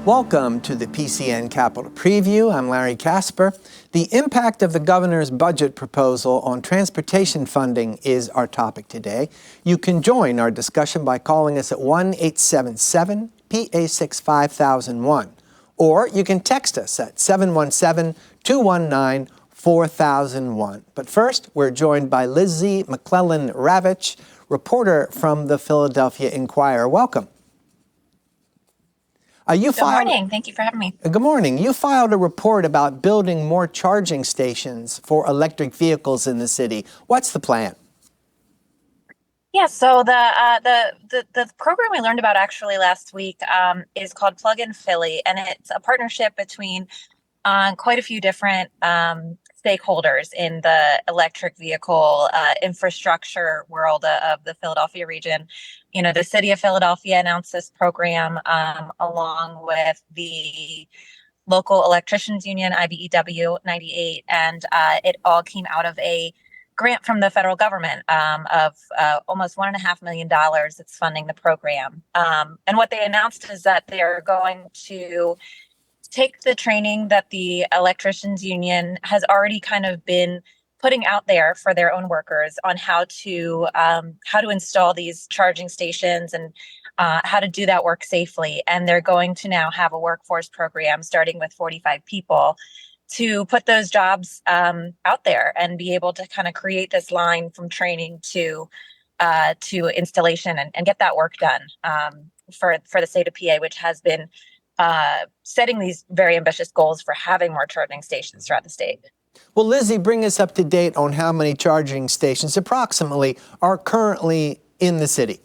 Welcome to the PCN Capitol Preview. I'm Larry Casper. The impact of the governor's budget proposal on transportation funding is our topic today. You can join our discussion by calling us at 1-877-PA6-5001, or you can text us at 717-219-4001. But first, we're joined by Lizzy McLellan Ravitch, reporter from the Philadelphia Inquirer. Welcome. Good morning. Thank you for having me. Good morning. You filed a report about building more charging stations for electric vehicles in the city. What's the plan? Yeah, so the program we learned about actually last week is called Plug in Philly, and it's a partnership between quite a few different stakeholders in the electric vehicle infrastructure world of the Philadelphia region. You know, the city of Philadelphia announced this program along with the local electricians union, IBEW 98, and it all came out of a grant from the federal government of almost $1.5 million that's funding the program. And what they announced is that they're going to take the training that the electricians union has already kind of been putting out there for their own workers on how to install these charging stations and how to do that work safely. And they're going to now have a workforce program starting with 45 people to put those jobs out there and be able to kind of create this line from training to installation and get that work done for the state of PA, which has been setting these very ambitious goals for having more charging stations throughout the state. Well, Lizzy, bring us up to date on how many charging stations approximately are currently in the city.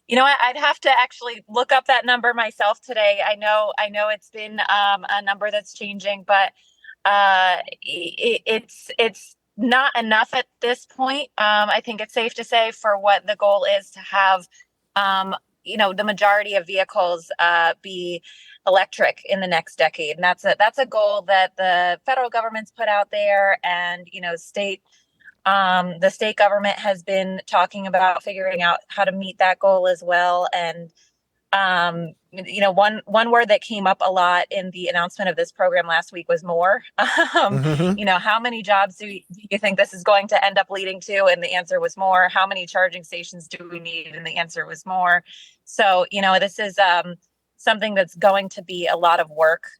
You know, I'd have to actually look up that number myself today. I know it's been a number that's changing, but it's not enough at this point. I think it's safe to say for what the goal is to have the majority of vehicles be electric in the next decade. And that's a goal that the federal government's put out there, and the state government has been talking about figuring out how to meet that goal as well. And one word that came up a lot in the announcement of this program last week was more. How many jobs do you think this is going to end up leading to? And the answer was more. How many charging stations do we need? And the answer was more. So, this is something that's going to be a lot of work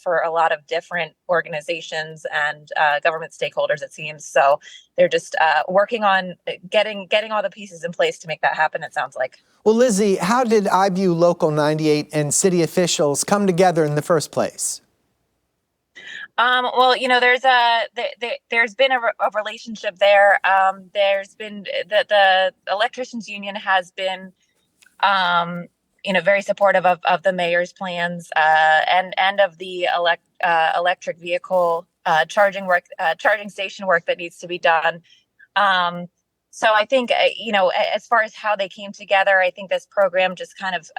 for a lot of different organizations and government stakeholders, it seems. So they're just working on getting all the pieces in place to make that happen, it sounds like. Well, Lizzy, how did IBU Local 98 and city officials come together in the first place? There's been a relationship there. There's been the electricians union has been very supportive of the mayor's plans and of the electric vehicle charging station work that needs to be done. So I think, as far as how they came together, I think this program just kind of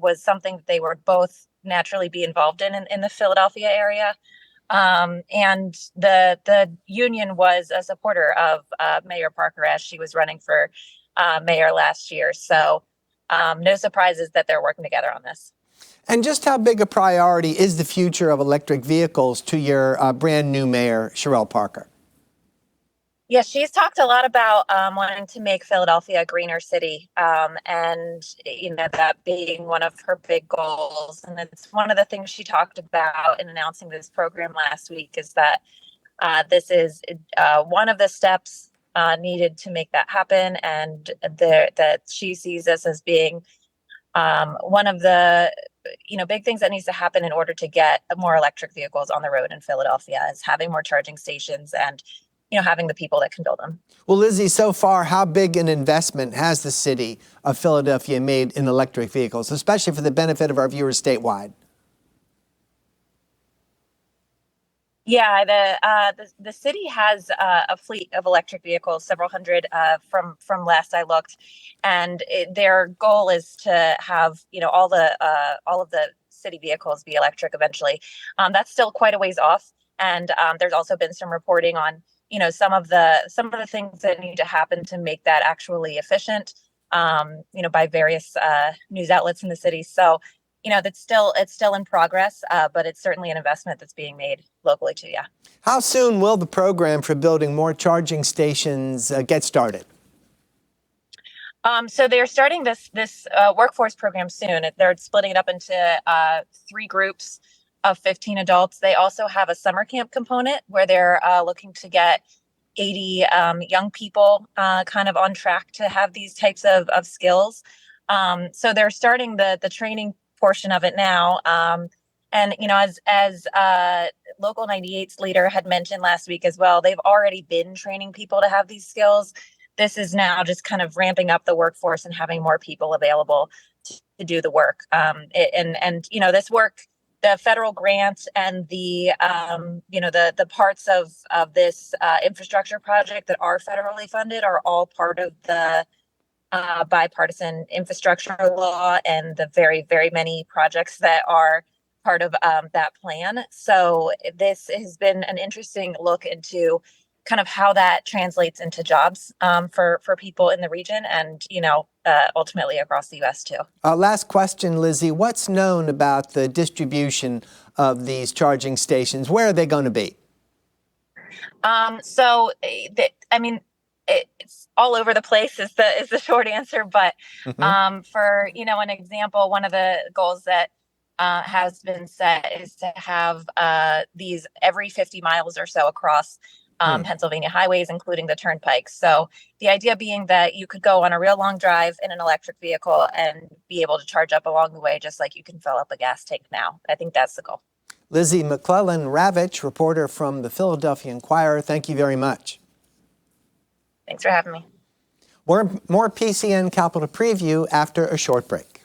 was something that they were both naturally be involved in the Philadelphia area. And the union was a supporter of Mayor Parker as she was running for mayor last year. So no surprises that they're working together on this. And just how big a priority is the future of electric vehicles to your brand new mayor, Sherelle Parker? Yeah, she's talked a lot about wanting to make Philadelphia a greener city, and that being one of her big goals. And it's one of the things she talked about in announcing this program last week is that this is one of the steps needed to make that happen, and that she sees this as being one of the big things that needs to happen in order to get more electric vehicles on the road in Philadelphia is having more charging stations and having the people that can build them. Well, Lizzy, so far, how big an investment has the city of Philadelphia made in electric vehicles, especially for the benefit of our viewers statewide? Yeah, the city has a fleet of electric vehicles, several hundred from last I looked, and their goal is to have all of the city vehicles be electric eventually. That's still quite a ways off, and there's also been some reporting on some of the things that need to happen to make that actually efficient, by various news outlets in the city. So it's still in progress, but it's certainly an investment that's being made locally too. Yeah. How soon will the program for building more charging stations get started? So they're starting this workforce program soon. They're splitting it up into 3 groups of 15 adults. They also have a summer camp component where they're looking to get 80 young people kind of on track to have these types of skills. So they're starting the training portion of it now. And as Local 98's leader had mentioned last week as well, they've already been training people to have these skills. This is now just kind of ramping up the workforce and having more people available to do the work. This work, the federal grant and the parts of this infrastructure project that are federally funded are all part of the bipartisan infrastructure law and the very, very many projects that are part of that plan. So this has been an interesting look into kind of how that translates into jobs for people in the region and, ultimately across the U.S. too. Last question, Lizzy. What's known about the distribution of these charging stations? Where are they going to be? It's all over the place is the short answer. But for, an example, one of the goals that has been set is to have these every 50 miles or so across Pennsylvania highways, including the turnpikes. So the idea being that you could go on a real long drive in an electric vehicle and be able to charge up along the way, just like you can fill up a gas tank now. I think that's the goal. Lizzy McLellan Ravitch, reporter from the Philadelphia Inquirer, thank you very much. Thanks for having me. More PCN Capitol Preview after a short break.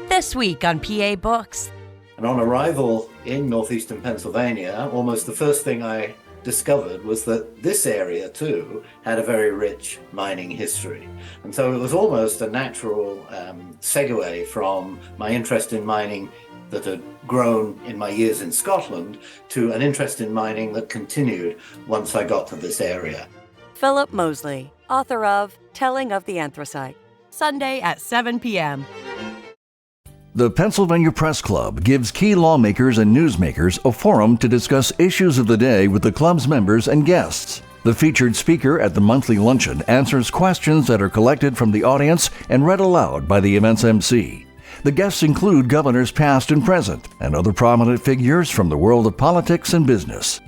This week on PA Books. And on arrival in northeastern Pennsylvania, almost the first thing I discovered was that this area too had a very rich mining history. And so it was almost a natural segue from my interest in mining that had grown in my years in Scotland to an interest in mining that continued once I got to this area. Philip Mosley, author of Telling of the Anthracite, Sunday at 7 p.m. The Pennsylvania Press Club gives key lawmakers and newsmakers a forum to discuss issues of the day with the club's members and guests. The featured speaker at the monthly luncheon answers questions that are collected from the audience and read aloud by the event's MC. The guests include governors past and present and other prominent figures from the world of politics and business.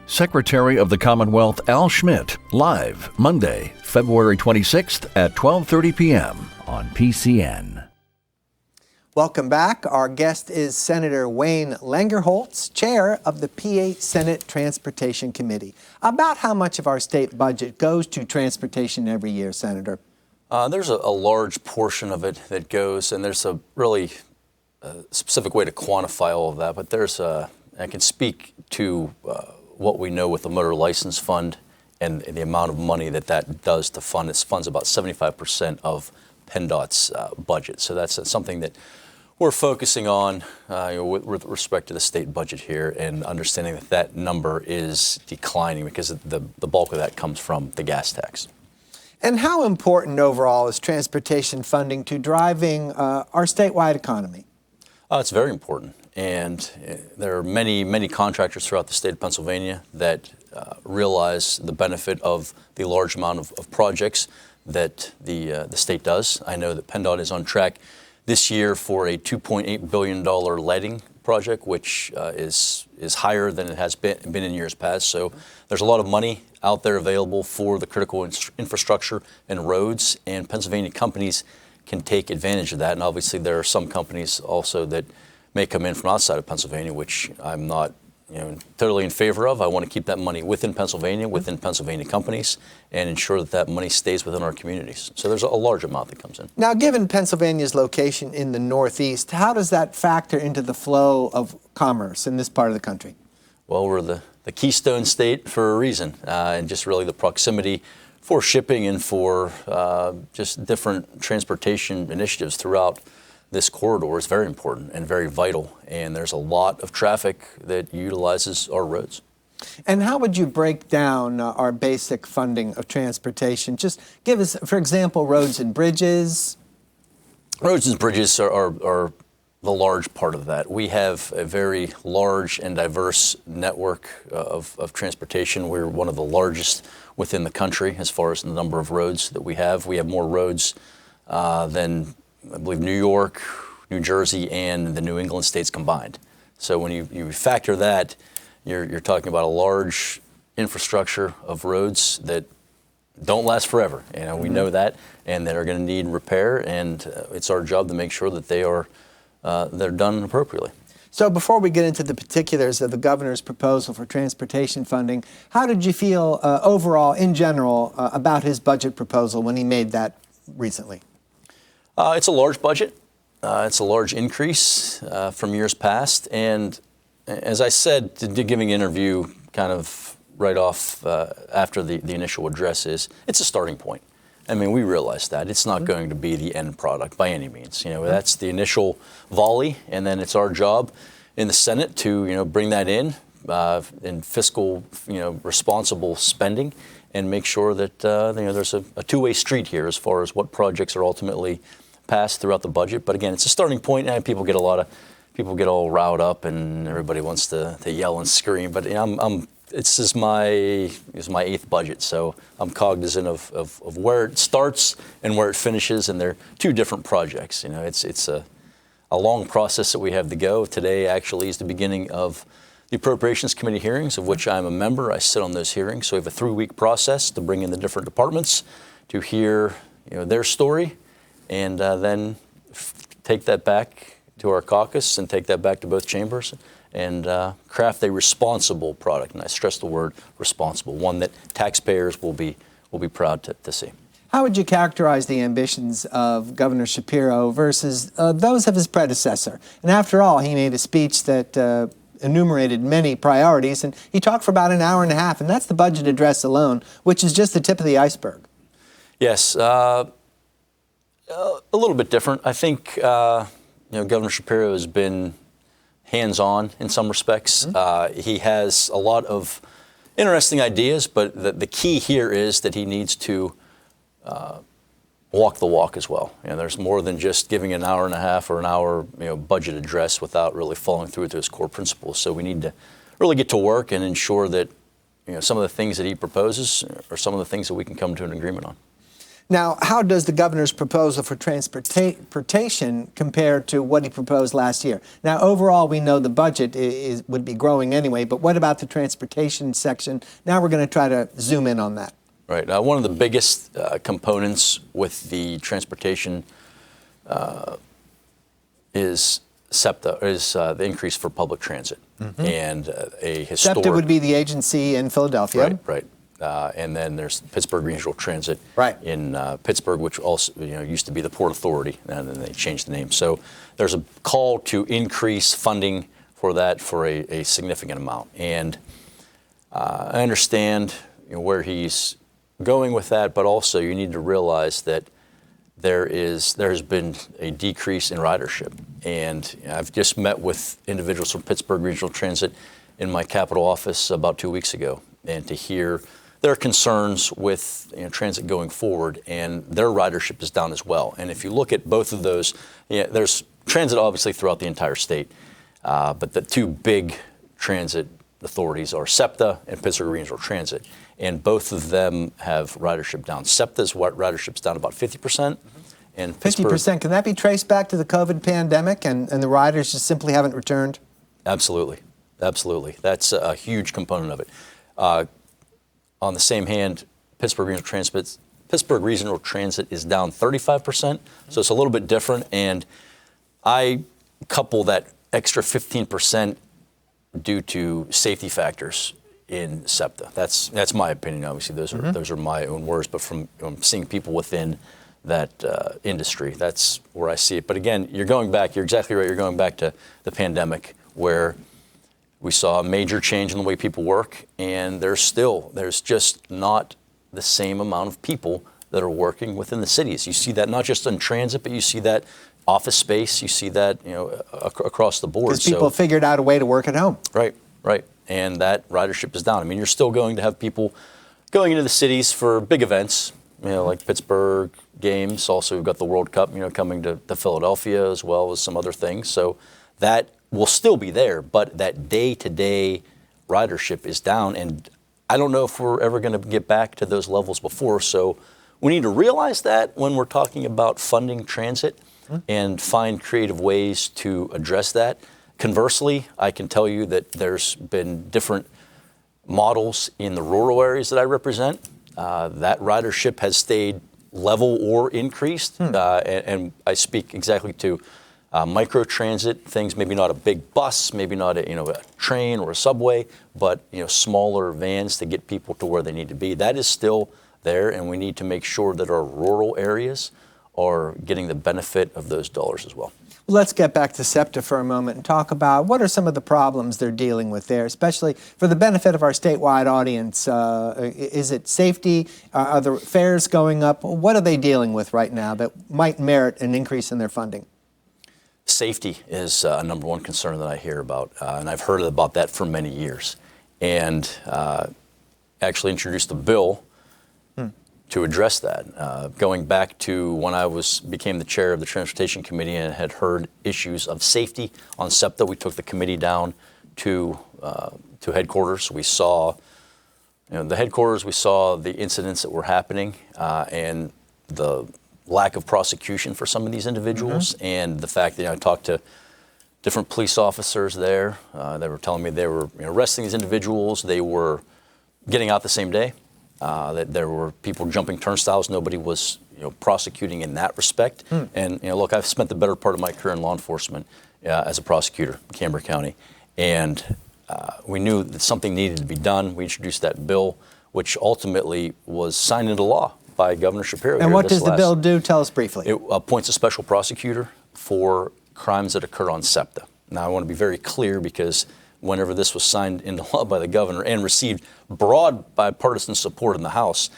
Secretary of the Commonwealth Al Schmidt, live Monday, February 26th at 12:30 p.m. on PCN. Welcome back. Our guest is Senator Wayne Langerholc, chair of the PA Senate Transportation Committee. About how much of our state budget goes to transportation every year, Senator? There's a large portion of it that goes, and there's a really specific way to quantify all of that, but I can speak to what we know with the motor license fund and the amount of money that does to fund. It funds about 75% of PennDOT's budget. So that's something that we're focusing on with respect to the state budget here and understanding that number is declining because the bulk of that comes from the gas tax. And how important overall is transportation funding to driving our statewide economy? It's very important. And there are many, many contractors throughout the state of Pennsylvania that realize the benefit of the large amount of projects that the state does. I know that PennDOT is on track this year for a $2.8 billion lighting project, which is higher than it has been in years past. So there's a lot of money out there available for the critical infrastructure and roads, and Pennsylvania companies can take advantage of that. And obviously there are some companies also that may come in from outside of Pennsylvania, which I'm not totally in favor of. I want to keep that money within Pennsylvania companies, and ensure that money stays within our communities. So there's a large amount that comes in. Now, given Pennsylvania's location in the Northeast, how does that factor into the flow of commerce in this part of the country? Well, we're the Keystone State for a reason, and just really the proximity for shipping and for just different transportation initiatives throughout this corridor is very important and very vital, and there's a lot of traffic that utilizes our roads. And how would you break down our basic funding of transportation? Just give us, for example, roads and bridges. Roads and bridges are the large part of that. We have a very large and diverse network of transportation. We're one of the largest within the country as far as the number of roads that we have. We have more roads than, I believe, New York, New Jersey, and the New England states combined. So when you factor that, you're talking about a large infrastructure of roads that don't last forever. You know, we know that, and that are going to need repair, and it's our job to make sure that they're done appropriately. So before we get into the particulars of the governor's proposal for transportation funding, how did you feel overall, in general, about his budget proposal when he made that recently? It's a large budget. It's a large increase from years past. And as I said, giving an interview kind of right off after the initial address it's a starting point. I mean, we realize that. It's not going to be the end product by any means. You know, that's the initial volley, and then it's our job in the Senate to, you know, bring that in fiscal, you know, responsible spending and make sure that, you know, there's a two-way street here as far as what projects are ultimately passed throughout the budget. But again, it's a starting point, and people get all riled up, and everybody wants to yell and scream. But you know, this is my 8th budget, so I'm cognizant of where it starts and where it finishes, and they're two different projects. You know, it's a long process that we have to go. Today actually is the beginning of the Appropriations Committee hearings, of which I'm a member. I sit on those hearings, so we have a 3-week process to bring in the different departments to hear, you know, their story, and then take that back to our caucus and take that back to both chambers and craft a responsible product. And I stress the word responsible, one that taxpayers will be proud to see. How would you characterize the ambitions of Governor Shapiro versus those of his predecessor? And after all, he made a speech that enumerated many priorities, and he talked for about an hour and a half, and that's the budget address alone, which is just the tip of the iceberg. Yes, a little bit different. I think you know, Governor Shapiro has been hands-on in some respects. He has a lot of interesting ideas, but the key here is that he needs to walk the walk as well. You know, there's more than just giving an hour and a half or an hour, you know, budget address without really following through to his core principles. So we need to really get to work and ensure that, you know, some of the things that he proposes are some of the things that we can come to an agreement on. Now, how does the governor's proposal for transportation compare to what he proposed last year? Now, overall, we know the budget would be growing anyway, but what about the transportation section? Now we're going to try to zoom in on that. Right. One of the biggest components with the transportation is SEPTA, the increase for public transit. And a historic... SEPTA would be the agency in Philadelphia. Right. And then there's Pittsburgh Regional Transit in Pittsburgh, which also, you know, used to be the Port Authority, and then they changed the name. So there's a call to increase funding for that for a significant amount. And I understand, you know, where he's going with that, but also you need to realize that there has been a decrease in ridership. And you know, I've just met with individuals from Pittsburgh Regional Transit in my Capitol office about 2 weeks ago, and to hear their concerns with, you know, transit going forward, and their ridership is down as well. And if you look at both of those, you know, there's transit obviously throughout the entire state, but the two big transit authorities are SEPTA and Pittsburgh Regional Transit, and both of them have ridership down. SEPTA's ridership's down about 50%. And 50%, can that be traced back to the COVID pandemic and the riders just simply haven't returned? Absolutely. That's a huge component of it. On the same hand, Pittsburgh Regional Transit is down 35%, so it's a little bit different. And I couple that extra 15% due to safety factors in SEPTA. That's my opinion. Obviously, those are my own words, but from seeing people within that industry, that's where I see it. But again, you're exactly right. You're going back to the pandemic, where we saw a major change in the way people work, and there's just not the same amount of people that are working within the cities. You see that not just in transit, but you see that office space. You see that, you know, across the board. Because people figured out a way to work at home. Right. And that ridership is down. I mean, you're still going to have people going into the cities for big events, like Pittsburgh games. Also, we've got the World Cup, coming to Philadelphia, as well as some other things. So that will still be there, but that day-to-day ridership is down, and I don't know if we're ever going to get back to those levels before. So we need to realize that when we're talking about funding transit and find creative ways to address that. Conversely, I can tell you that there's been different models in the rural areas that I represent. That ridership has stayed level or increased, and I speak exactly to micro-transit things, maybe not a big bus, maybe not a train or a subway, but smaller vans to get people to where they need to be. That is still there, and we need to make sure that our rural areas are getting the benefit of those dollars as well. Let's get back to SEPTA for a moment and talk about what are some of the problems they're dealing with there, especially for the benefit of our statewide audience. Is it safety? Are the fares going up? What are they dealing with right now that might merit an increase in their funding? Safety is a number one concern that I hear about, and I've heard about that for many years. And actually introduced a bill to address that. Going back to when I became the chair of the Transportation Committee and had heard issues of safety on SEPTA, we took the committee down to headquarters. We saw, the headquarters. We saw the incidents that were happening and the lack of prosecution for some of these individuals, and the fact that I talked to different police officers there. They were telling me they were arresting these individuals. They were getting out the same day. That there were people jumping turnstiles. Nobody was, prosecuting in that respect. And look, I've spent the better part of my career in law enforcement as a prosecutor in Cambria County, and we knew that something needed to be done. We introduced that bill, which ultimately was signed into law by Governor Shapiro. And what does the bill do? Tell us briefly. It appoints a special prosecutor for crimes that occur on SEPTA. Now, I want to be very clear, because whenever this was signed into law by the governor and received broad bipartisan support in the House,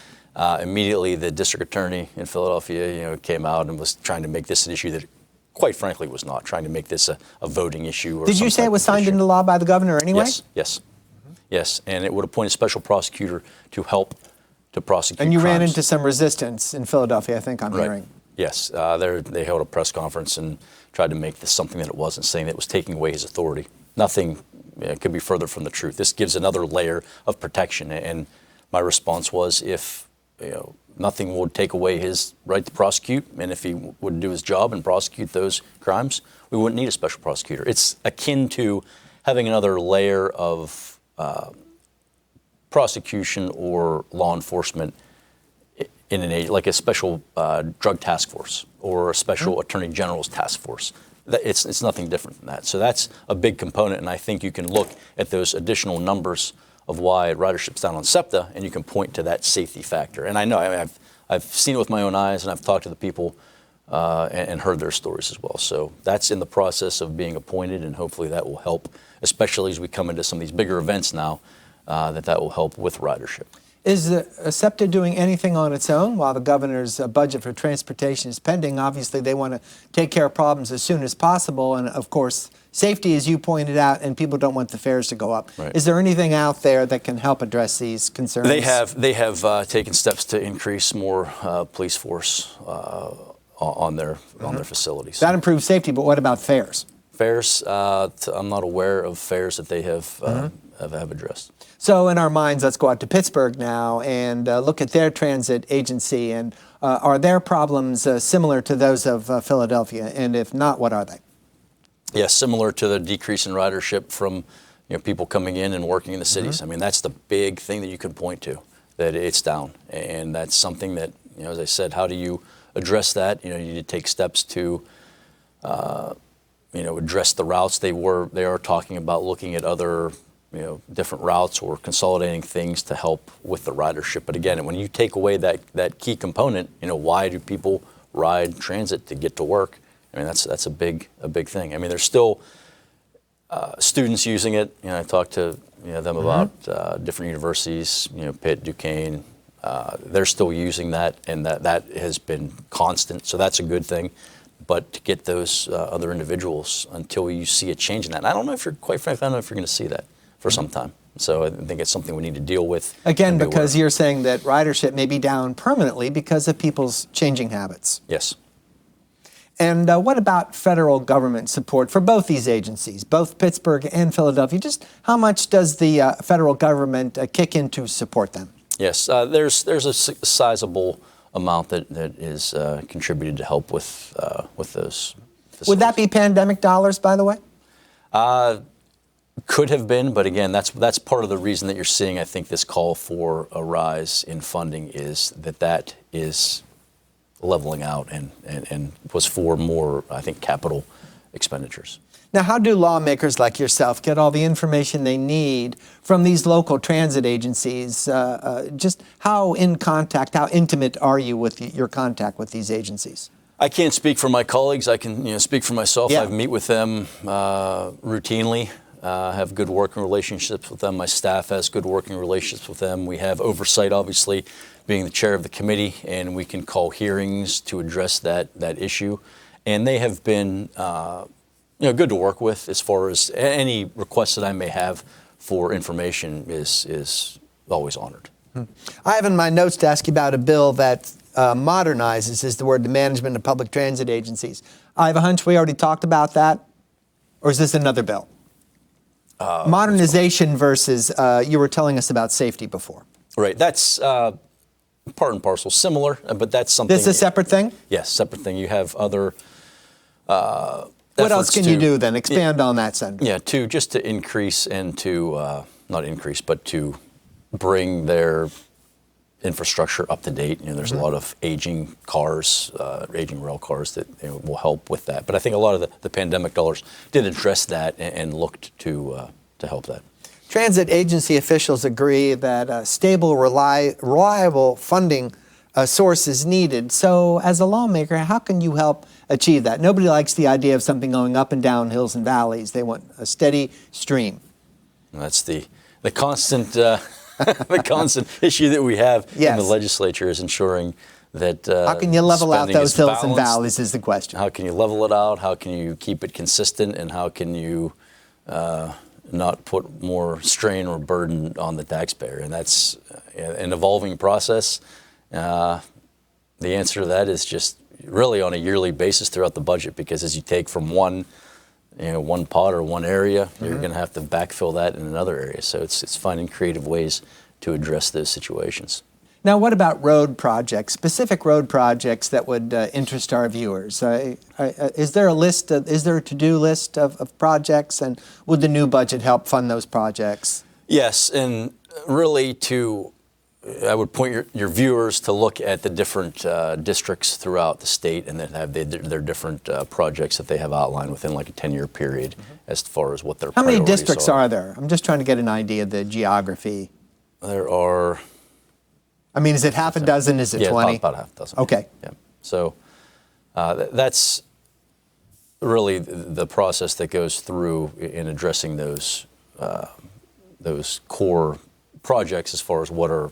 immediately the district attorney in Philadelphia, came out and was trying to make this an issue that, quite frankly, was not, trying to make this a voting issue. Or Did you say it was signed into law by the governor anyway? Yes, and it would appoint a special prosecutor to help to prosecute And you crimes. ran into some resistance in Philadelphia, I think I'm hearing. Yes, they held a press conference and tried to make this something that it wasn't, saying that it was taking away his authority. Nothing could be further from the truth. This gives another layer of protection, and my response was, if nothing would take away his right to prosecute, and if he would do his job and prosecute those crimes, we wouldn't need a special prosecutor. It's akin to having another layer of prosecution or law enforcement in an age, like a special drug task force or a special attorney general's task force. It's nothing different than that. So that's a big component, and I think you can look at those additional numbers of why ridership's down on SEPTA, and you can point to that safety factor. And I know, I've seen it with my own eyes, and I've talked to the people and heard their stories as well. So that's in the process of being appointed, and hopefully that will help, especially as we come into some of these bigger events now, that will help with ridership. Is SEPTA doing anything on its own while the governor's budget for transportation is pending? Obviously, they want to take care of problems as soon as possible. And of course, safety, as you pointed out, and people don't want the fares to go up. Right. Is there anything out there that can help address these concerns? They have taken steps to increase more police force on their facilities. That improves safety, but what about fares? Fares, I'm not aware of fares that they have addressed. So in our minds, let's go out to Pittsburgh now and look at their transit agency. And are their problems similar to those of Philadelphia? And if not, what are they? Yes, similar to the decrease in ridership from people coming in and working in the cities. I mean, that's the big thing that you can point to, that it's down. And that's something that, as I said, how do you address that? You need to take steps to address the routes. They are talking about looking at other different routes or consolidating things to help with the ridership. But again, when you take away that key component, why do people ride transit to get to work? I mean, that's a big thing. I mean, there's still students using it. I talked to them about different universities, Pitt, Duquesne. They're still using that, and that has been constant. So that's a good thing. But to get those other individuals, until you see a change in that, and I don't know if you're going to see that for some time. So I think it's something we need to deal with. Again, and be aware because of. you're saying that ridership may be down permanently because of people's changing habits. Yes. And what about federal government support for both these agencies, both Pittsburgh and Philadelphia? Just how much does the federal government kick in to support them? Yes, there's a sizable amount that is contributed to help with those facilities. Would that be pandemic dollars, by the way? Could have been, but again, that's part of the reason that you're seeing, I think, this call for a rise in funding is that is leveling out and was for more, I think, capital expenditures. Now, how do lawmakers like yourself get all the information they need from these local transit agencies? Just how intimate are you with your contact with these agencies? I can't speak for my colleagues. I can speak for myself. Yeah. I meet with them routinely. Have good working relationships with them. My staff has good working relationships with them. We have oversight, obviously, being the chair of the committee, and we can call hearings to address that issue. And they have been good to work with as far as any requests that I may have for information is always honored. I have in my notes to ask you about a bill that modernizes, is the word, the management of public transit agencies. I have a hunch we already talked about that, or is this another bill? Modernization versus, you were telling us about safety before. Right, that's part and parcel, similar, but that's something. This is a separate thing? Yes, separate thing. You have other What else can you do then? Expand on that, Senator. Yeah, to increase and to, not increase, but to bring their infrastructure up to date. There's a lot of aging cars, aging rail cars that will help with that. But I think a lot of the pandemic dollars did address that and looked to help that. Transit agency officials agree that a stable, reliable funding source is needed. So as a lawmaker, how can you help achieve that? Nobody likes the idea of something going up and down hills and valleys. They want a steady stream. That's the constant the constant issue that we have in the legislature is ensuring that how can you level out those hills and valleys is the question. How can you level it out? How can you keep it consistent? And how can you not put more strain or burden on the taxpayer? And that's an evolving process. The answer to that is just really on a yearly basis throughout the budget, because as you take from one pot or one area, you're going to have to backfill that in another area. So it's finding creative ways to address those situations. Now, what about road projects, specific road projects that would interest our viewers? Is there a list? Is there a to-do list of projects, and would the new budget help fund those projects? Yes, and really I would point your viewers to look at the different districts throughout the state, and that have their different projects that they have outlined within like a 10-year period as far as what their priorities are. How many districts are there? I'm just trying to get an idea of the geography. There are... I mean, is it half a dozen? Is it 20? About half a dozen. Okay. Yeah. So that's really the process that goes through in addressing those core projects as far as what are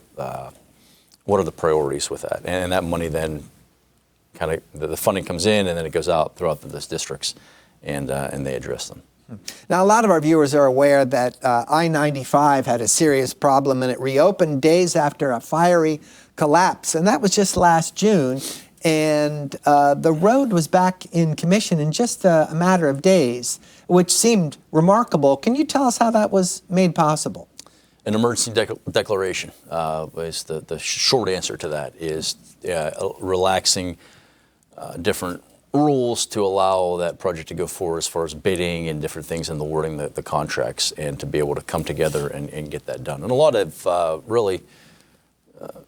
the priorities with that, and that money then kind of the funding comes in and then it goes out throughout those districts, and they address them. Now, a lot of our viewers are aware that I-95 had a serious problem and it reopened days after a fiery collapse, and that was just last June. And the road was back in commission in just a matter of days, which seemed remarkable. Can you tell us how that was made possible? An emergency declaration is the short answer to that, is relaxing different rules to allow that project to go forward as far as bidding and different things in the wording, the contracts, and to be able to come together and get that done. And a lot of really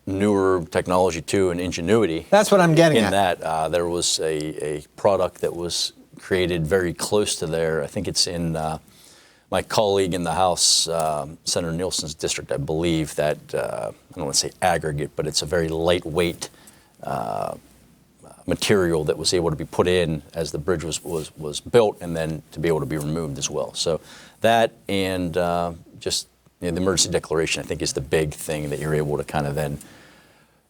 newer technology too, and ingenuity. That's what I'm getting in at. That. There was a product that was created very close to there. I think it's in my colleague in the House, Senator Nielsen's district, I believe, that, I don't want to say aggregate, but it's a very lightweight material that was able to be put in as the bridge was built, and then to be able to be removed as well. So that and just the emergency declaration, I think, is the big thing that you're able to kind of then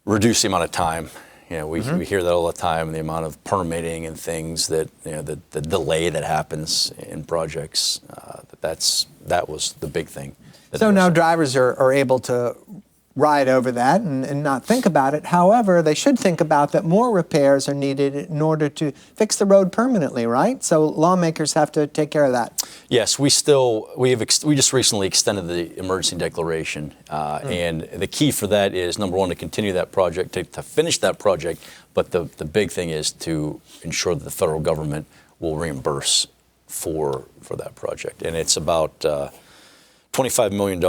reduce the amount of time. We hear that all the time, the amount of permitting and things that, the delay that happens in projects, that was the big thing. So now drivers are able to ride over that and not think about it. However, they should think about that more repairs are needed in order to fix the road permanently, right? So lawmakers have to take care of that. Yes, we just recently extended the emergency declaration, and the key for that is, number one, to continue that project, to finish that project, but the big thing is to ensure that the federal government will reimburse for that project. And it's about $25 million,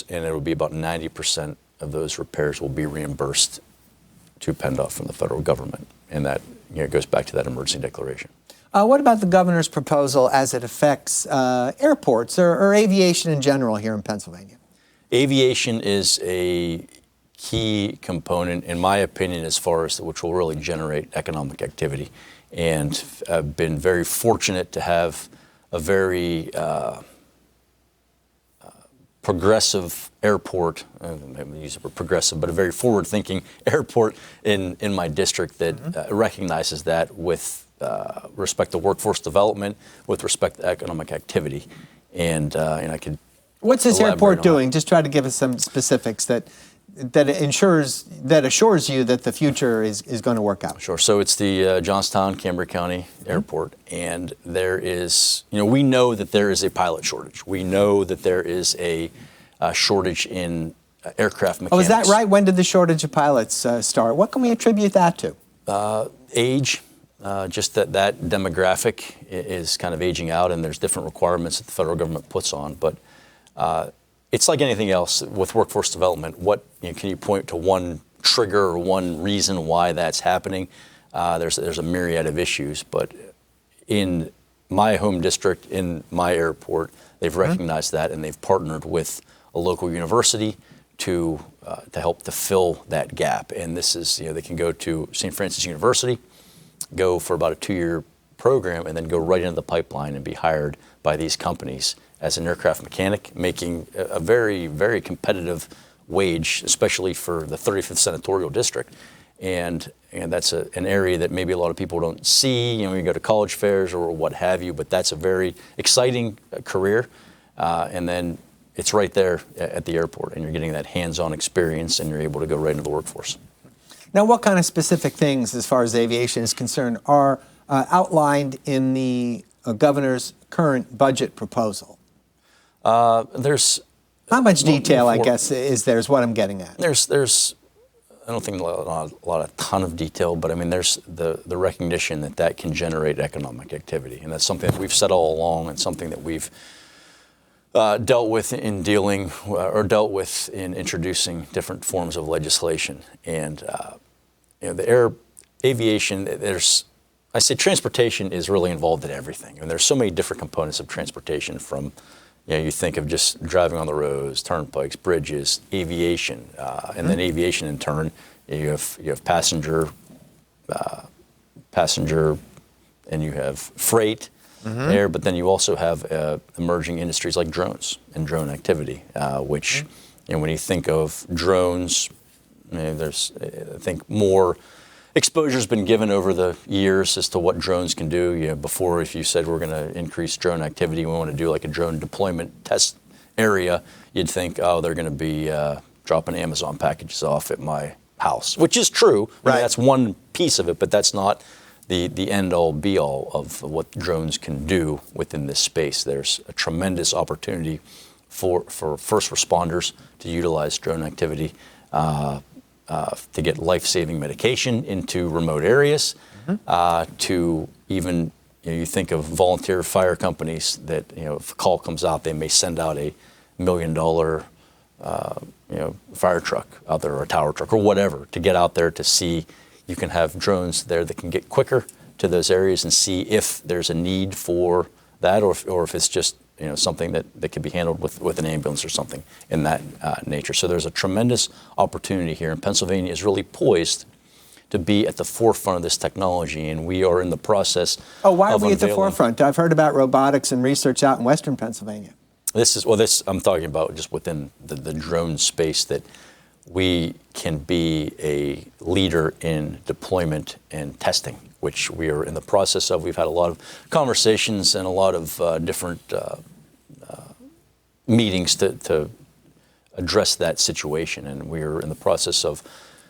and it will be about 90% of those repairs will be reimbursed to PennDOT from the federal government, and that goes back to that emergency declaration. What about the governor's proposal as it affects airports or aviation in general here in Pennsylvania? Aviation is a key component, in my opinion, as far as which will really generate economic activity. And I've been very fortunate to have a very progressive airport, maybe use the word progressive, but a very forward-thinking airport in my district that recognizes that with respect to workforce development, with respect to economic activity. And I could. What's this airport doing? Just try to give us some specifics that assures you that the future is going to work out. Sure. So it's the Johnstown, Cambria County Airport, and there is, we know that there is a pilot shortage. We know that there is a shortage in aircraft mechanics. Oh, is that right? When did the shortage of pilots start? What can we attribute that to? Age. Just that demographic is kind of aging out, and there's different requirements that the federal government puts on. But it's like anything else with workforce development. What can you point to one trigger or one reason why that's happening? There's a myriad of issues, but in my home district, in my airport, they've recognized that, and they've partnered with a local university to help to fill that gap. And this is, they can go to St. Francis University, go for about a 2-year program, and then go right into the pipeline and be hired by these companies as an aircraft mechanic, making a very, very competitive wage, especially for the 35th Senatorial District. And that's an area that maybe a lot of people don't see, when you go to college fairs or what have you, but that's a very exciting career. And then it's right there at the airport, and you're getting that hands-on experience, and you're able to go right into the workforce. Now, what kind of specific things, as far as aviation is concerned, are outlined in the governor's current budget proposal? There's how much detail, I guess, is there? Is what I'm getting at. There's I don't think a ton of detail, but I mean, there's the recognition that can generate economic activity, and that's something that we've said all along, and something that we've dealt with in introducing different forms of legislation. And the aviation, I say transportation is really involved in everything, and there's so many different components of transportation. From you think of just driving on the roads, turnpikes, bridges, aviation, and then aviation in turn. You have passenger, and you have freight there. But then you also have emerging industries like drones and drone activity, which when you think of drones, there's I think more exposure's been given over the years as to what drones can do. Before, if you said we're going to increase drone activity, we want to do like a drone deployment test area, you'd think, oh, they're going to be dropping Amazon packages off at my house, which is true. Right. That's one piece of it, but that's not the end-all, be-all of what drones can do within this space. There's a tremendous opportunity for first responders to utilize drone activity to get life-saving medication into remote areas, to even, you think of volunteer fire companies that, if a call comes out, they may send out a $1 million fire truck out there, or a tower truck, or whatever, to get out there to see. You can have drones there that can get quicker to those areas and see if there's a need for that, or if it's just something that can be handled with an ambulance or something in that nature. So there's a tremendous opportunity here, and Pennsylvania is really poised to be at the forefront of this technology, and we are in the process. Oh, why are we at the forefront? I've heard about robotics and research out in Western Pennsylvania. This I'm talking about just within the drone space, that we can be a leader in deployment and testing, which we are in the process of. We've had a lot of conversations and a lot of different meetings to address that situation. And we're in the process of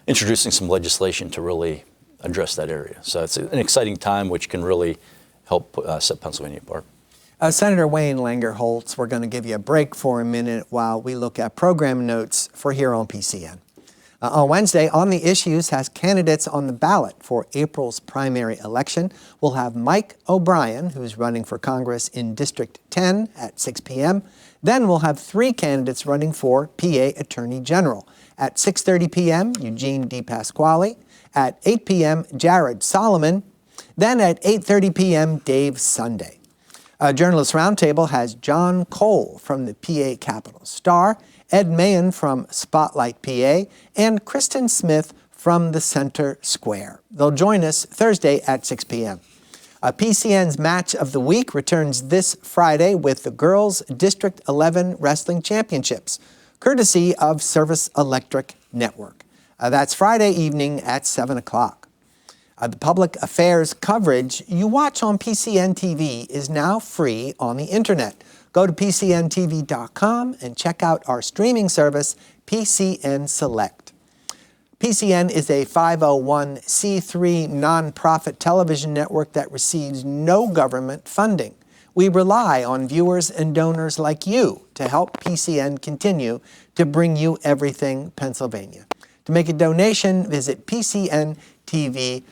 introducing some legislation to really address that area. So it's an exciting time which can really help set Pennsylvania apart. Senator Wayne Langerholc, we're going to give you a break for a minute while we look at program notes for here on PCN. On Wednesday, On the Issues has candidates on the ballot for April's primary election. We'll have Mike O'Brien, who's running for Congress in District 10 at 6 p.m. Then we'll have 3 candidates running for PA Attorney General. At 6:30 p.m., Eugene DePasquale. At 8 p.m., Jared Solomon. Then at 8:30 p.m., Dave Sunday. Journalist Roundtable has John Cole from the PA Capitol Star, Ed Mahan from Spotlight PA, and Kristen Smith from the Center Square. They'll join us Thursday at 6 p.m. PCN's Match of the Week returns this Friday with the Girls District 11 Wrestling Championships, courtesy of Service Electric Network. That's Friday evening at 7 o'clock. The public affairs coverage you watch on PCN TV is now free on the internet. Go to PCNTV.com and check out our streaming service, PCN Select. PCN is a 501c3 nonprofit television network that receives no government funding. We rely on viewers and donors like you to help PCN continue to bring you everything Pennsylvania. To make a donation, visit PCNTV.com.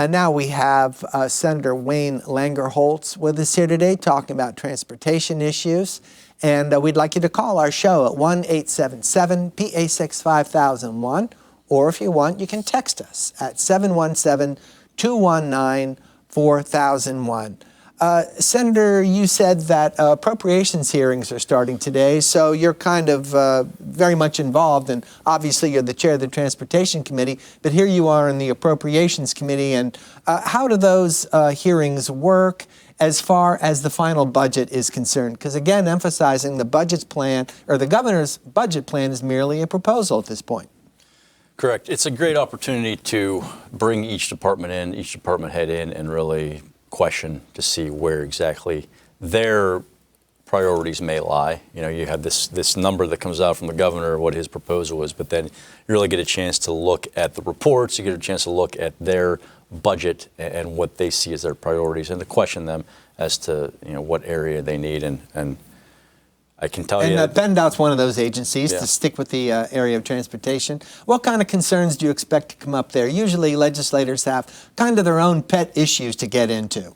Now we have Senator Wayne Langerholc with us here today talking about transportation issues. And we'd like you to call our show at 1-877-PA6-5001. Or if you want, you can text us at 717-219-4001. Senator, you said that appropriations hearings are starting today, so you're kind of very much involved, and obviously you're the chair of the Transportation Committee, but here you are in the Appropriations Committee, and how do those hearings work as far as the final budget is concerned? Because again, emphasizing the budget's plan, or the governor's budget plan is merely a proposal at this point. Correct. It's a great opportunity to bring each department in, each department head in, and really question to see where exactly their priorities may lie. You know, you have this number that comes out from the governor, what his proposal is, but then you really get a chance to look at the reports, you get a chance to look at their budget and what they see as their priorities, and to question them as to, you know, what area they need. And I can tell you. And PennDOT's one of those agencies, Yeah. to stick with the area of transportation. What kind of concerns do you expect to come up there? Usually legislators have kind of their own pet issues to get into.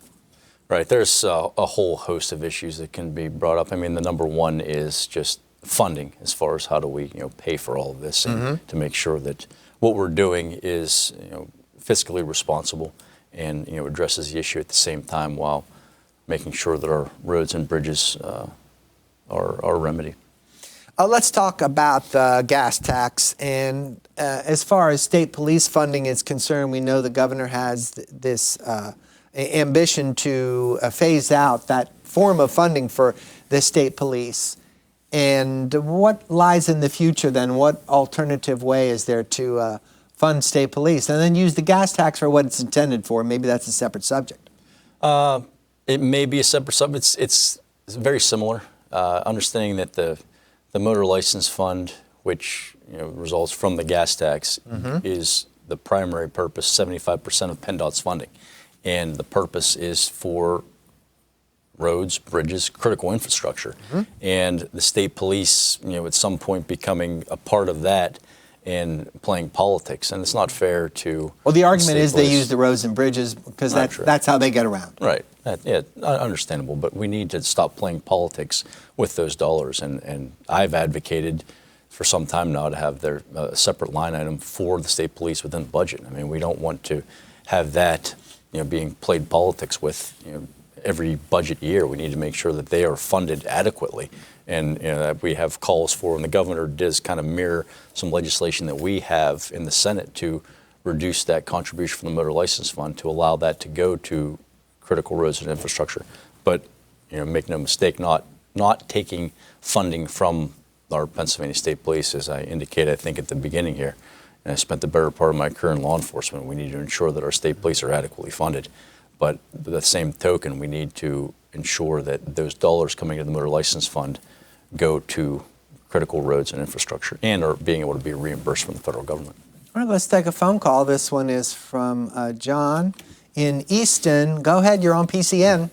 Right. There's a whole host of issues that can be brought up. I mean, the number one is just funding, as far as how do we, you know, pay for all of this, and to make sure that what we're doing is, you know, fiscally responsible and, you know, addresses the issue at the same time while making sure that our roads and bridges are remedied. Let's talk about the gas tax. And as far as state police funding is concerned, we know the governor has this ambition to phase out that form of funding for the state police. And what lies in the future then? What alternative way is there to fund state police? And then use the gas tax for what it's intended for. Maybe that's a separate subject. It may be a separate subject. It's very similar. Understanding that the motor license fund, which, you know, results from the gas tax, is the primary purpose, 75% of PennDOT's funding. And the purpose is for roads, bridges, critical infrastructure. And the state police, you know, at some point becoming a part of that and playing politics. And it's not fair to. Well, the argument is police. they use the roads and bridges because that's how they get around. Right. Yeah, understandable. But we need to stop playing politics with those dollars. And I've advocated for some time now to have their separate line item for the state police within the budget. I mean, we don't want to have that, you know, being played politics with, you know, every budget year. We need to make sure that they are funded adequately. And, you know, that we have calls for, and the governor does kind of mirror some legislation that we have in the Senate to reduce that contribution from the motor license fund to allow that to go to critical roads and infrastructure. But, you know, make no mistake, not taking funding from our Pennsylvania State Police, as I indicated, I think, at the beginning here. And I spent the better part of my career in law enforcement. We need to ensure that our state police are adequately funded. But by the same token, we need to ensure that those dollars coming to the motor license fund go to critical roads and infrastructure, and are being able to be reimbursed from the federal government. All right, let's take a phone call. This one is from John in Easton. Go ahead, you're on PCN.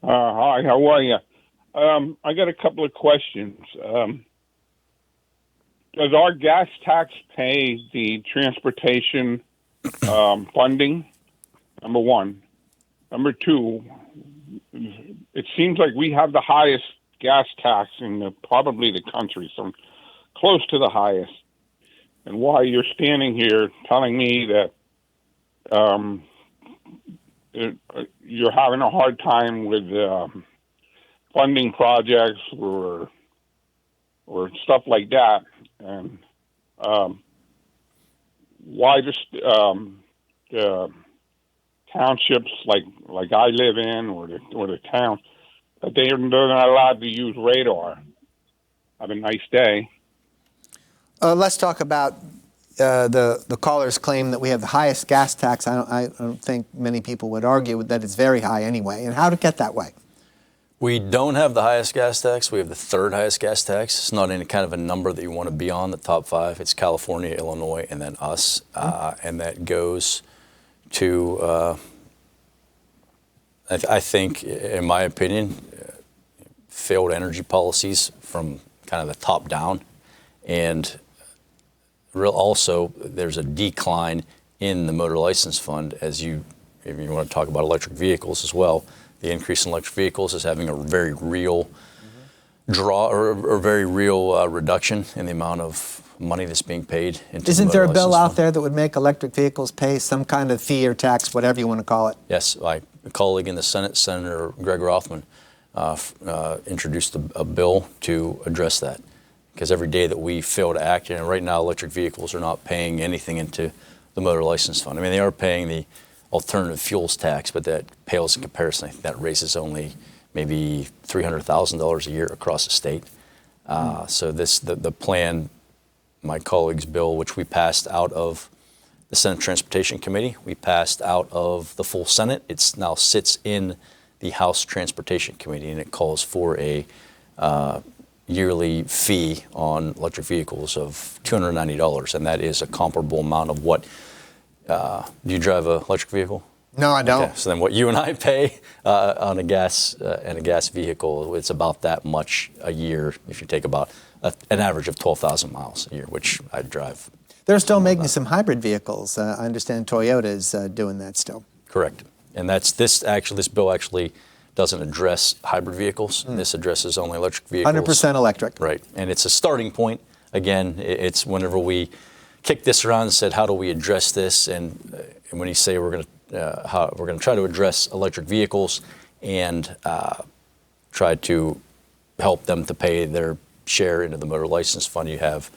Hi, how are you? I got a couple of questions. Does our gas tax pay the transportation funding? Number one. Number two, it seems like we have the highest gas tax in probably the country, so close to the highest. And while you're standing here telling me that you're having a hard time with funding projects or stuff like that, and why just the townships like I live in or the town that they're not allowed to use radar? Have a nice day. Let's talk about the caller's claim that we have the highest gas tax. I don't think many people would argue that it's very high anyway. And how to get that way? We don't have the highest gas tax. We have the third highest gas tax. It's not any kind of a number that you want to be on, the top five. It's California, Illinois, and then us. And that goes to, I think, in my opinion, failed energy policies from kind of the top down. And also, there's a decline in the motor license fund if you want to talk about electric vehicles as well. The increase in electric vehicles is having a very real draw or very real reduction in the amount of money that's being paid into Isn't the there a motor bill license out fund. there that would make electric vehicles pay some kind of fee or tax, whatever you want to call it? Yes, my colleague in the Senate, Senator Greg Rothman, introduced a bill to address that. Because every day that we fail to act, and right now electric vehicles are not paying anything into the motor license fund. I mean, they are paying the alternative fuels tax, but that pales in comparison. I think that raises only maybe $300,000 a year across the state. So the plan, my colleague's bill, which we passed out of the Senate Transportation Committee, we passed out of the full Senate. It now sits in the House Transportation Committee, and it calls for a yearly fee on electric vehicles of $290, and that is a comparable amount of what. Do you drive an electric vehicle? No, I don't. Okay, so then what you and I pay on a gas vehicle, it's about that much a year if you take about an average of 12,000 miles a year, which I drive. They're still making some hybrid vehicles. I understand Toyota is doing that still. Correct. And this bill actually doesn't address hybrid vehicles. This addresses only electric vehicles. 100% electric. Right. And it's a starting point. Again, it's whenever we kicked this around and said, how do we address this? And when you say we're going to try to address electric vehicles and try to help them to pay their share into the motor license fund, you have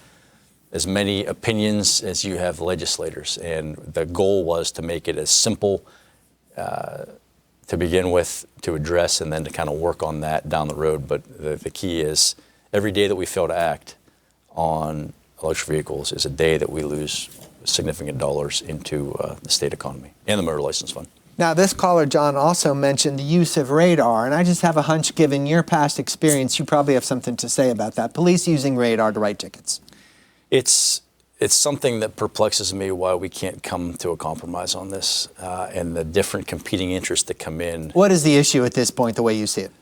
as many opinions as you have legislators. And the goal was to make it as simple to begin with, to address, and then to kind of work on that down the road. But the key is every day that we fail to act on electric vehicles is a day that we lose significant dollars into the state economy and the motor license fund. Now, this caller, John, also mentioned the use of radar, and I just have a hunch, given your past experience, you probably have something to say about that. Police using radar to write tickets. It's something that perplexes me why we can't come to a compromise on this and the different competing interests that come in. What is the issue at this point, the way you see it?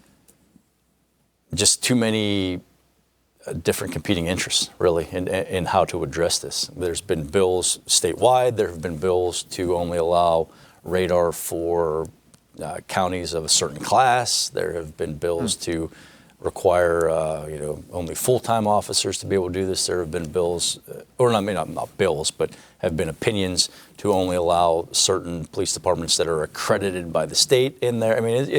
Just too many different competing interests, really, in how to address this. There's been bills statewide. There have been bills to only allow radar for counties of a certain class. There have been bills to require only full-time officers to be able to do this. There have been bills, or not bills, but have been opinions to only allow certain police departments that are accredited by the state in there. I mean,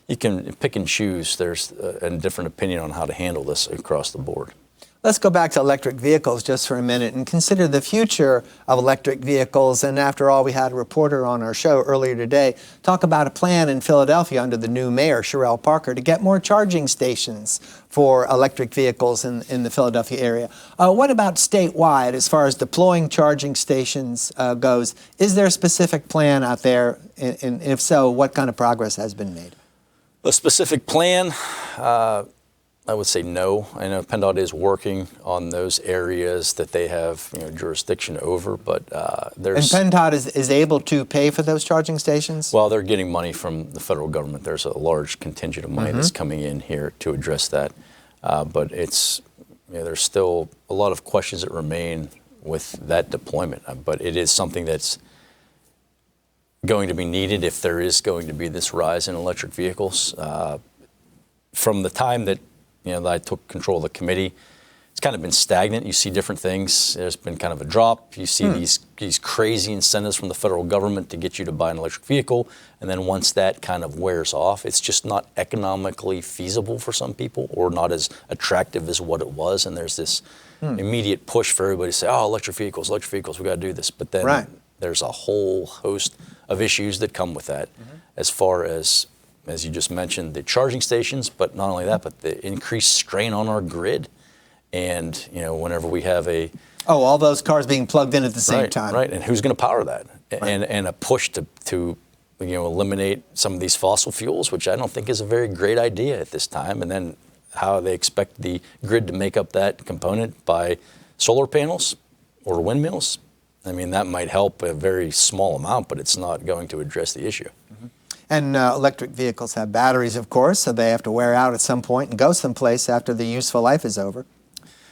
you can pick and choose. There's a different opinion on how to handle this across the board. Let's go back to electric vehicles just for a minute and consider the future of electric vehicles. And after all, we had a reporter on our show earlier today talk about a plan in Philadelphia under the new mayor, Sherelle Parker, to get more charging stations for electric vehicles in the Philadelphia area. What about statewide as far as deploying charging stations goes? Is there a specific plan out there? And if so, what kind of progress has been made? A specific plan, I would say no. I know PennDOT is working on those areas that they have jurisdiction over, but there's... And PennDOT is able to pay for those charging stations? Well, they're getting money from the federal government. There's a large contingent of money that's coming in here to address that. But it's, there's still a lot of questions that remain with that deployment. But it is something that's going to be needed if there is going to be this rise in electric vehicles. From the time that that I took control of the committee, it's kind of been stagnant. You see different things. There's been kind of a drop. You see these crazy incentives from the federal government to get you to buy an electric vehicle, and then once that kind of wears off, it's just not economically feasible for some people, or not as attractive as what it was. And there's this immediate push for everybody to say, "Oh, electric vehicles, we got to do this." But then there's a whole host of issues that come with that, as far as you just mentioned, the charging stations, but not only that, but the increased strain on our grid. And, whenever we have all those cars being plugged in at the same time. Right, and who's going to power that? And a push to eliminate some of these fossil fuels, which I don't think is a very great idea at this time. And then how they expect the grid to make up that component by solar panels or windmills. I mean, that might help a very small amount, but it's not going to address the issue. And electric vehicles have batteries, of course, so they have to wear out at some point and go someplace after the useful life is over.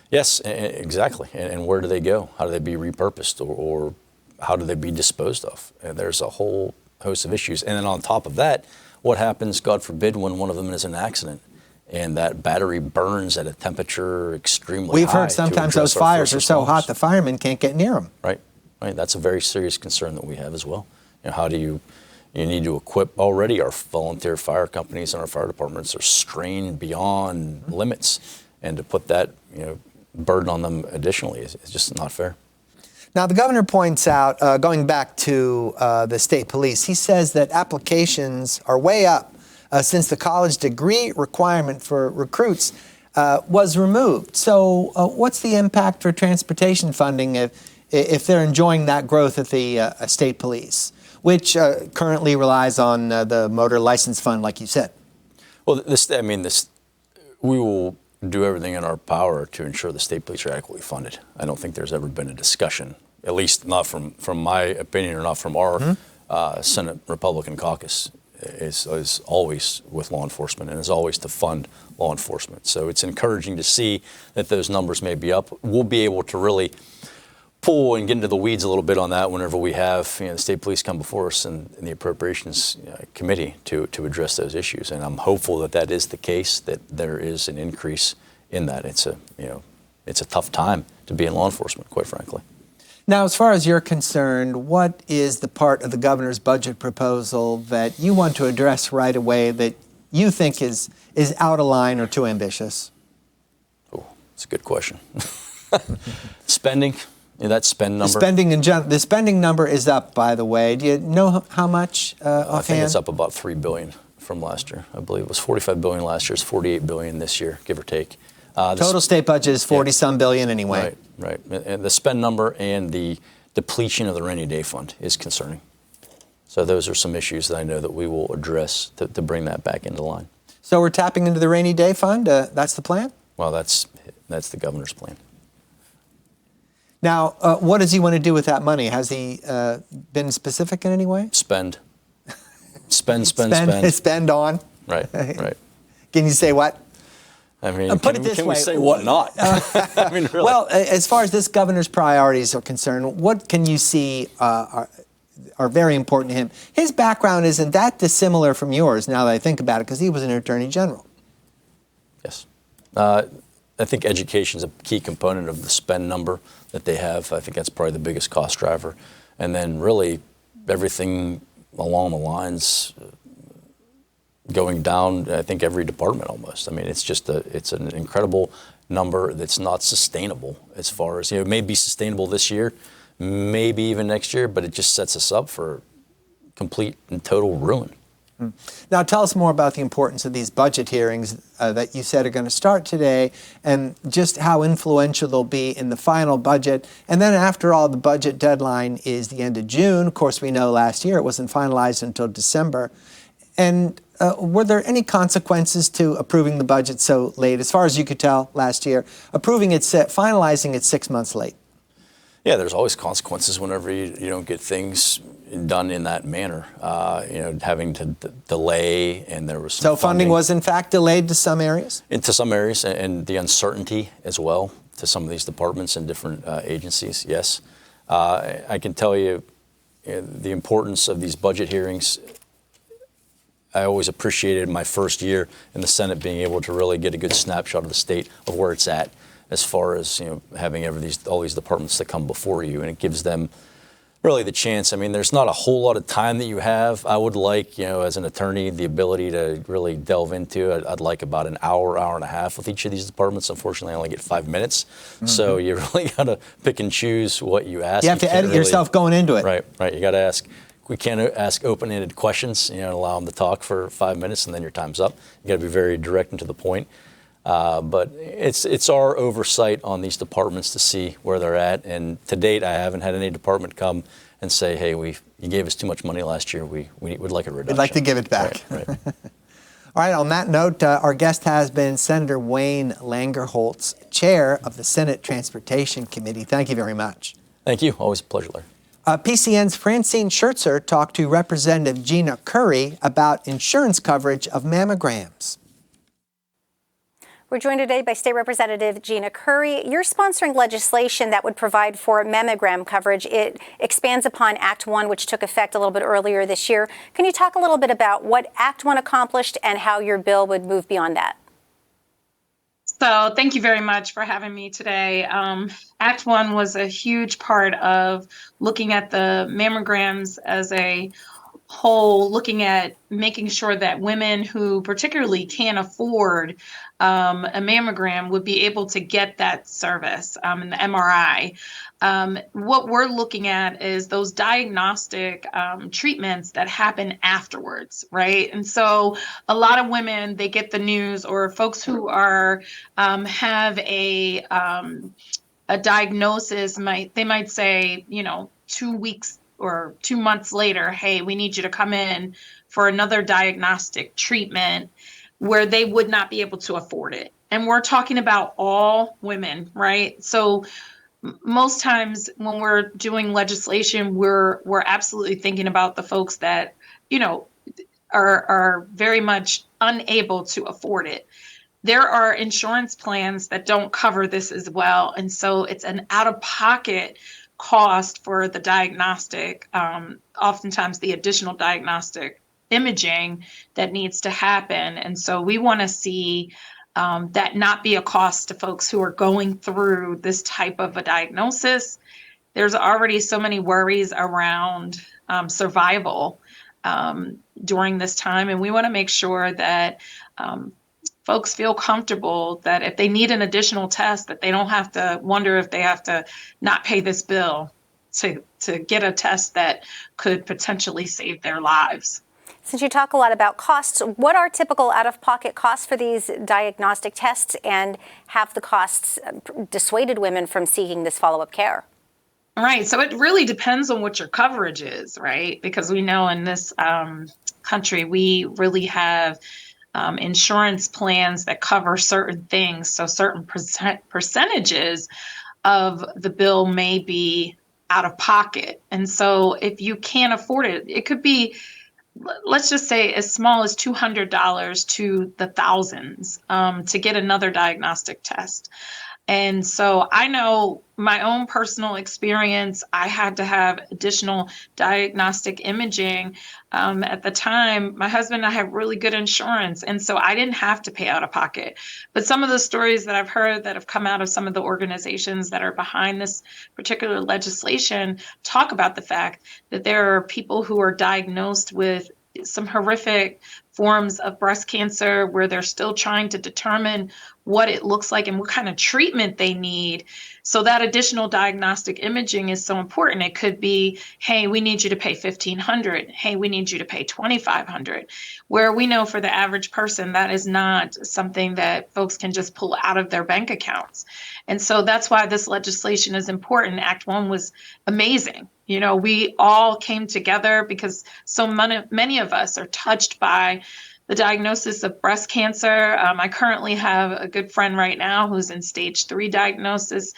Yes, exactly. And where do they go? How do they be repurposed, or how do they be disposed of? And there's a whole host of issues. And then on top of that, what happens, God forbid, when one of them is an accident and that battery burns at a temperature extremely high? We've heard sometimes those fires are so hot the firemen can't get near them. Right. That's a very serious concern that we have as well. How do you need to equip already our volunteer fire companies and our fire departments are strained beyond limits, and to put that burden on them additionally is just not fair. Now, the governor points out, going back to the state police, he says that applications are way up since the college degree requirement for recruits was removed. So what's the impact for transportation funding if they're enjoying that growth at the state police, which currently relies on the motor license fund, like you said? Well, we will do everything in our power to ensure the state police are adequately funded. I don't think there's ever been a discussion, at least not from my opinion or not from our Senate Republican caucus, is always with law enforcement and is always to fund law enforcement. So it's encouraging to see that those numbers may be up. We'll be able to really pull and get into the weeds a little bit on that whenever we have the state police come before us in the appropriations committee to address those issues. And I'm hopeful that that is the case, that there is an increase in that. It's a tough time to be in law enforcement, quite frankly. Now, as far as you're concerned, what is the part of the governor's budget proposal that you want to address right away that you think is out of line or too ambitious? Oh, that's a good question. Spending. That spend number. The spending number is up, by the way. Do you know how much offhand? I think it's up about $3 billion from last year. I believe it was $45 billion last year. It's $48 billion this year, give or take. Total state budget is 40-some billion anyway. Right. And the spend number and the depletion of the rainy day fund is concerning. So those are some issues that I know that we will address to bring that back into line. So we're tapping into the rainy day fund? That's the plan? Well, that's the governor's plan. Now, what does he want to do with that money? Has he been specific in any way? Spend on. Right. Can you say what? I mean, put it this way. Can we say what not? I mean, really. Well, as far as this governor's priorities are concerned, what can you see are very important to him? His background isn't that dissimilar from yours, now that I think about it, because he was an attorney general. Yes. I think education is a key component of the spend number that they have. I think that's probably the biggest cost driver. And then really everything along the lines going down, I think every department almost. I mean, it's an incredible number that's not sustainable as far as, it may be sustainable this year, maybe even next year, but it just sets us up for complete and total ruin. Now, tell us more about the importance of these budget hearings that you said are going to start today, and just how influential they'll be in the final budget. And then after all, the budget deadline is the end of June. Of course, we know last year it wasn't finalized until December. And were there any consequences to approving the budget so late, as far as you could tell last year, finalizing it 6 months late? Yeah, there's always consequences whenever you don't get things done in that manner. Having to delay, and there was some So funding was in fact delayed to some areas? Into some areas, and the uncertainty as well to some of these departments and different agencies, yes. I can tell you the importance of these budget hearings. I always appreciated my first year in the Senate being able to really get a good snapshot of the state of where it's at, as far as having all these departments that come before you, and it gives them really the chance. I mean, there's not a whole lot of time that you have. I would like, as an attorney, the ability to really delve into it. I'd like about an hour and a half with each of these departments. Unfortunately, I only get 5 minutes. Mm-hmm. So you really got to pick and choose what you ask. You have to edit yourself going into it. Right. You got to ask. We can't ask open-ended questions, allow them to talk for 5 minutes and then your time's up. You got to be very direct and to the point. But it's our oversight on these departments to see where they're at. And to date, I haven't had any department come and say, hey, you gave us too much money last year. We would like a reduction. We'd like to give it back. Right. All right, on that note, our guest has been Senator Wayne Langerholc, Chair of the Senate Transportation Committee. Thank you very much. Thank you. Always a pleasure, Larry. PCN's Francine Schertzer talked to Representative Gina Curry about insurance coverage of mammograms. We're joined today by State Representative Gina Curry. You're sponsoring legislation that would provide for mammogram coverage. It expands upon Act 1, which took effect a little bit earlier this year. Can you talk a little bit about what Act 1 accomplished and how your bill would move beyond that? So thank you very much for having me today. Act 1 was a huge part of looking at the mammograms as a whole, looking at making sure that women who particularly can't afford a mammogram would be able to get that service and the MRI. What we're looking at is those diagnostic treatments that happen afterwards, right? And so a lot of women, they get the news, or folks who are have a diagnosis, they might say, 2 weeks or 2 months later, hey, we need you to come in for another diagnostic treatment, where they would not be able to afford it. And we're talking about all women, right? So most times when we're doing legislation, we're absolutely thinking about the folks that, are very much unable to afford it. There are insurance plans that don't cover this as well. And so it's an out-of-pocket cost for the diagnostic, oftentimes the additional diagnostic imaging that needs to happen. And so we want to see that not be a cost to folks who are going through this type of a diagnosis. There's already so many worries around survival during this time, and we want to make sure that folks feel comfortable that if they need an additional test, that they don't have to wonder if they have to not pay this bill to get a test that could potentially save their lives. Since you talk a lot about costs, what are typical out-of-pocket costs for these diagnostic tests, and have the costs dissuaded women from seeking this follow-up care? Right. So it really depends on what your coverage is, right? Because we know in this country, we really have insurance plans that cover certain things. So certain percentages of the bill may be out of pocket. And so if you can't afford it, it could be, let's just say, as small as $200 to the thousands to get another diagnostic test. And so I know my own personal experience, I had to have additional diagnostic imaging. At the time, my husband and I have really good insurance, and so I didn't have to pay out of pocket. But some of the stories that I've heard that have come out of some of the organizations that are behind this particular legislation talk about the fact that there are people who are diagnosed with some horrific forms of breast cancer where they're still trying to determine what it looks like and what kind of treatment they need. So that additional diagnostic imaging is so important. It could be, hey, we need you to pay $1,500. Hey, we need you to pay $2,500. Where we know for the average person, that is not something that folks can just pull out of their bank accounts. And so that's why this legislation is important. Act One was amazing. You know, we all came together because so many of us are touched by the diagnosis of breast cancer. I currently have a good friend right now who's in stage 3 diagnosis,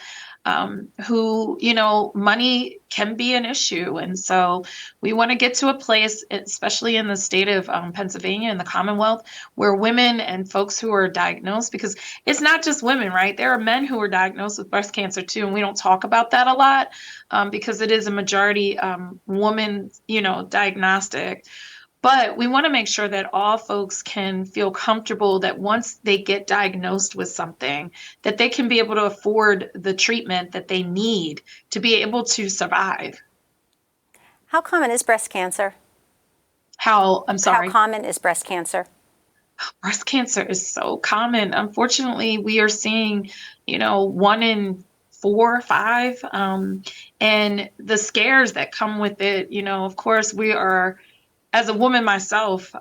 who, you know, money can be an issue. And so we want to get to a place, especially in the state of Pennsylvania and the Commonwealth, where women and folks who are diagnosed, because it's not just women, right? There are men who are diagnosed with breast cancer too. And we don't talk about that a lot because it is a majority woman, you know, diagnostic. But we want to make sure that all folks can feel comfortable that once they get diagnosed with something, that they can be able to afford the treatment that they need to be able to survive. How common is breast cancer? I'm sorry. How common is breast cancer? Breast cancer is so common. Unfortunately, we are seeing, you know, 1 in 4 or 5. And the scares that come with it, you know, of course, we are, as a woman myself,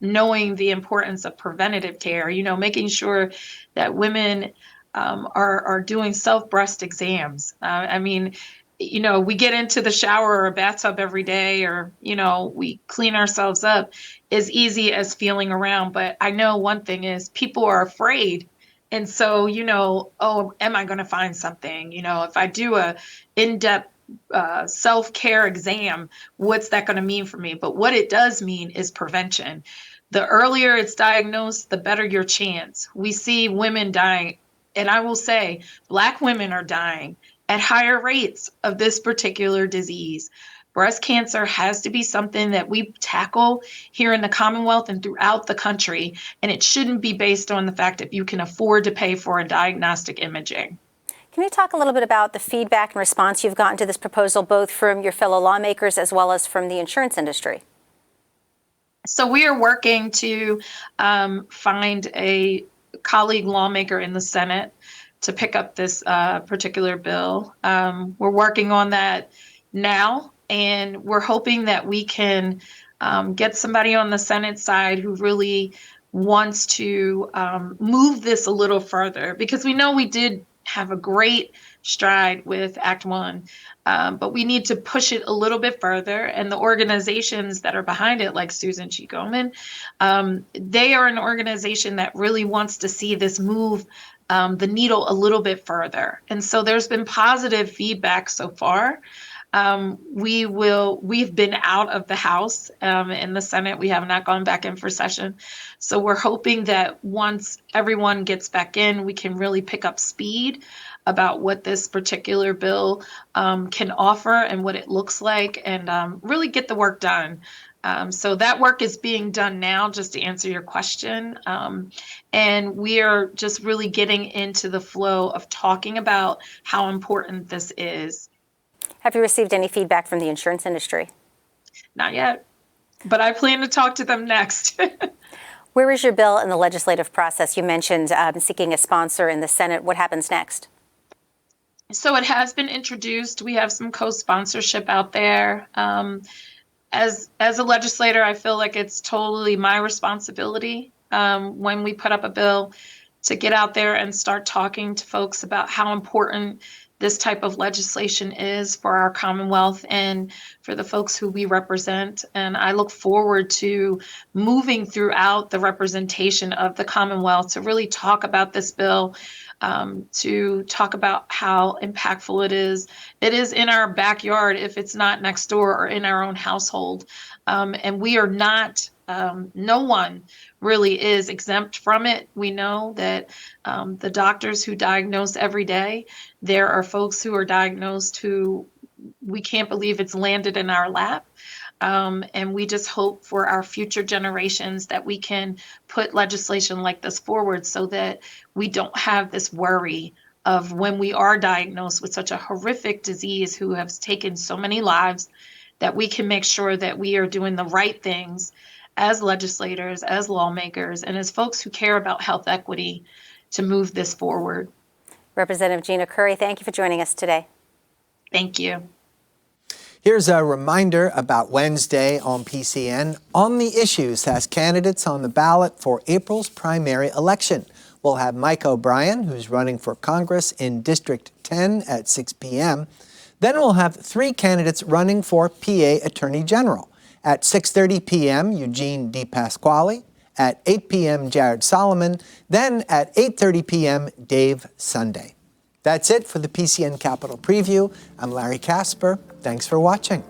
knowing the importance of preventative care, you know, making sure that women are doing self-breast exams. I mean, you know, we get into the shower or a bathtub every day, or, you know, we clean ourselves up as easy as feeling around. But I know one thing is people are afraid. And so, you know, oh, am I going to find something? You know, if I do a in-depth self-care exam, what's that going to mean for me? But what it does mean is prevention. The earlier it's diagnosed, the better your chance. We see women dying, and I will say Black women are dying at higher rates of this particular disease. Breast cancer has to be something that we tackle here in the Commonwealth and throughout the country, and it shouldn't be based on the fact if you can afford to pay for a diagnostic imaging. Can you talk a little bit about the feedback and response you've gotten to this proposal, both from your fellow lawmakers as well as from the insurance industry? So we are working to find a colleague lawmaker in the Senate to pick up this particular bill. We're working on that now, and we're hoping that we can get somebody on the Senate side who really wants to move this a little further, because we know we did have a great stride with Act One, but we need to push it a little bit further. And the organizations that are behind it, like Susan G. Komen, they are an organization that really wants to see this move the needle a little bit further. And so there's been positive feedback so far. We've been out of the House in the Senate. We have not gone back in for session. So we're hoping that once everyone gets back in, we can really pick up speed about what this particular bill can offer and what it looks like, and really get the work done. So that work is being done now, just to answer your question. And we are just really getting into the flow of talking about how important this is. Have you received any feedback from the insurance industry? Not yet, but I plan to talk to them next. Where is your bill in the legislative process? You mentioned seeking a sponsor in the Senate. What happens next? So it has been introduced. We have some co-sponsorship out there. As a legislator, I feel like it's totally my responsibility when we put up a bill to get out there and start talking to folks about how important this type of legislation is for our Commonwealth and for the folks who we represent. And I look forward to moving throughout the representation of the Commonwealth to really talk about this bill, to talk about how impactful it is. It is in our backyard if it's not next door or in our own household. And we are not, no one really is exempt from it. We know that the doctors who diagnose every day, there are folks who are diagnosed who we can't believe it's landed in our lap. And we just hope for our future generations that we can put legislation like this forward so that we don't have this worry of when we are diagnosed with such a horrific disease who has taken so many lives, that we can make sure that we are doing the right things as legislators, as lawmakers, and as folks who care about health equity, to move this forward. Representative Gina Curry, thank you for joining us today. Thank you. Here's a reminder about Wednesday on PCN. On the Issues has candidates on the ballot for April's primary election. We'll have Mike O'Brien, who's running for Congress in District 10 at 6 p.m. Then we'll have 3 candidates running for PA Attorney General. At 6:30 p.m., Eugene DePasquale. At 8 p.m., Jared Solomon. Then at 8:30 p.m., Dave Sunday. That's it for the PCN Capitol Preview. I'm Larry Casper. Thanks for watching.